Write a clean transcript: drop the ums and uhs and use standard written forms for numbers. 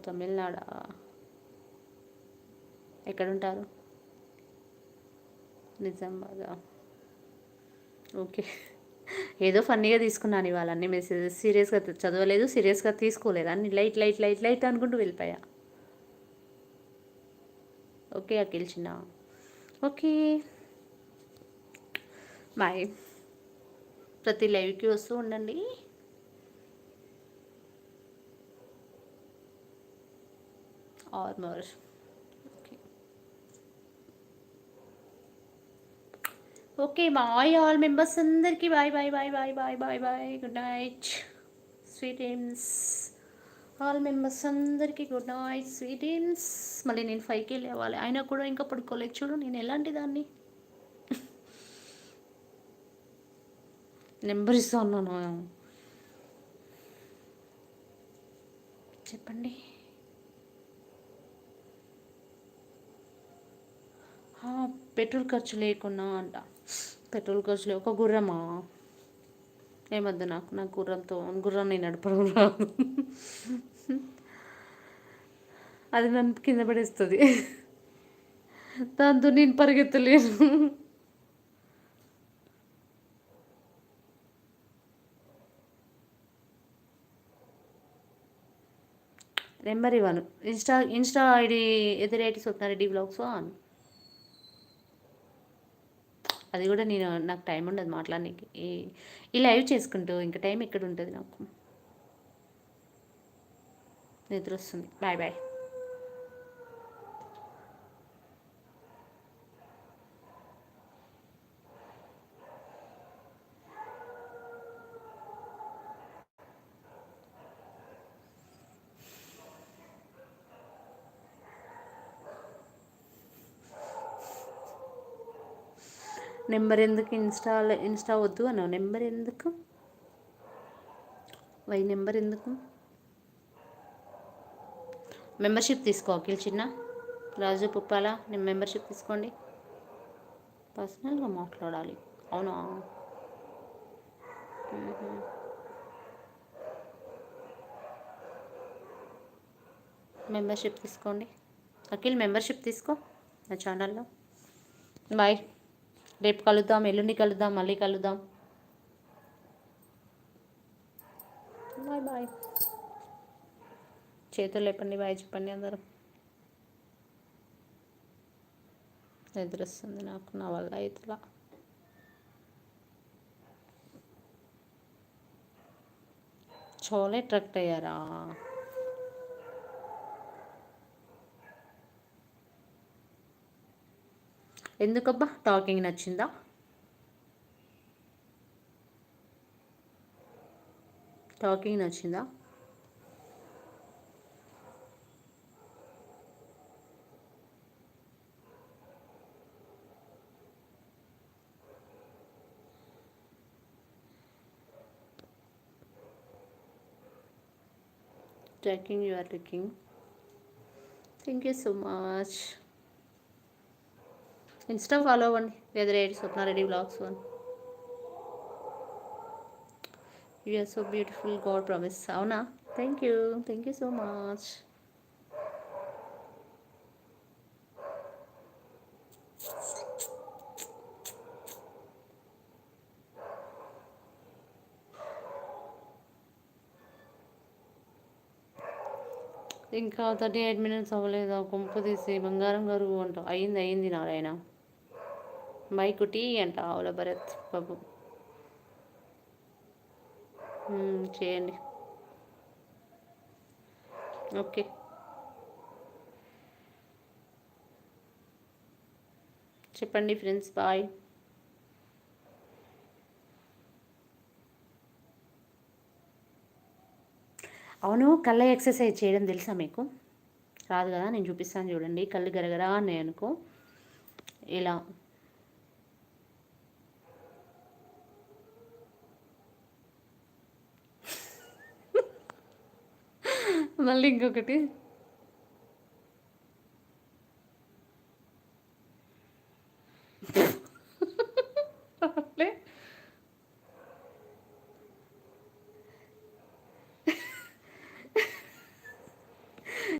తమిళనాడా? ఎక్కడుంటారు? నిజామాబాదా? ఓకే. ఏదో ఫన్నీగా తీసుకున్నాను ఇవాళ అన్ని మెసేజెస్. సీరియస్గా చదవలేదు, సీరియస్గా తీసుకోలేదు. అన్ని లైట్ లైట్ లైట్ లైట్ అనుకుంటూ వెళ్ళిపోయా. ఓకే అఖిల్ చిన్న. Okay bye. ప్రతి లైవ్కి వస్తూ ఉండండి. ఆర్మర్. Okay okay bye all members అందరికీ bye bye bye bye bye bye bye. Good night sweet dreams. All members అందరికీ గుడ్ నైట్ స్వీట్ డ్రీమ్స్. మళ్ళీ నేను 5కి లేవాలి, అయినా కూడా ఇంకా పడుకోలేదు. చూడు నేను ఎలాంటి దాన్ని. నెంబర్ ఇస్తా ఉన్నాను, చెప్పండి. పెట్రోల్ ఖర్చు లేకున్నా అంట. పెట్రోల్ ఖర్చులు ఒక గుర్రమా? ఏమద్దు నాకు, నాకు గుర్రంతో గుర్రాన్ని నడపడం రాదు. అది నన్ను కింద పడేస్తుంది, దాంతో నేను పరిగెత్తలేను. నెంబర్ ఇవ్వను. ఇన్స్టా ఐడి ఎదురేటి స్వప్నారెడ్డి బ్లాగ్స్ అని. అది కూడా నేను, నాకు టైం ఉండదు మాట్లాడడానికి. ఈ లైవ్ చేసుకుంటూ ఇంకా టైం ఎక్కడ ఉంటుంది నాకు. నిద్ర వస్తుంది. Bye bye. నెంబర్ ఎందుకు? ఇన్స్టా వద్దు అన్నావు. నెంబర్ ఎందుకు? నెంబర్ ఎందుకు? మెంబర్షిప్ తీసుకో అఖిల్ చిన్న, రాజు పుప్పాల. నేను మెంబర్షిప్ తీసుకోండి. పర్సనల్గా మాట్లాడాలి. అవునా? మెంబర్షిప్ తీసుకోండి అఖిల్, మెంబర్షిప్ తీసుకో నా ఛానల్లో. బాయ్. రేపు కలుద్దాం, ఎల్లుండి కలుద్దాం, మళ్ళీ కలుద్దాం. Bye bye. చేతులు లేపండి, బాయ్ చెప్పండి అందరూ. నిద్ర వస్తుంది నాకు, నా వల్ల ఇట్లా. చోలే అట్రాక్ట్ అయ్యారా? ఎందుకబ్బా? టాకింగ్ నచ్చిందా? టాకింగ్ నచ్చిందా? Tracking, you are tracking. Thank you so much. Insta follow అవ్వండి, ఎదురేటి Swapna Reddy vlogs 1. You are so beautiful, god promise. అవునా? Thank you, thank you so much. ఇంకా 38 మినిట్స్ అవ్వలేదా? కొంపు తీసి బంగారం గారు అంట. అయింది అయింది నారాయణ. బై కుటీ అంట. ఆవుల భరత్ బాబు. చేయండి. ఓకే. చెప్పండి ఫ్రెండ్స్, బాయ్. అవును, కళ్ళ ఎక్సర్సైజ్ చేయడం తెలుసా మీకు? రాదు కదా, నేను చూపిస్తాను చూడండి. కళ్ళు గరగరా అన్నాయి అనుకో, ఇలా మళ్ళీ ఇంకొకటి.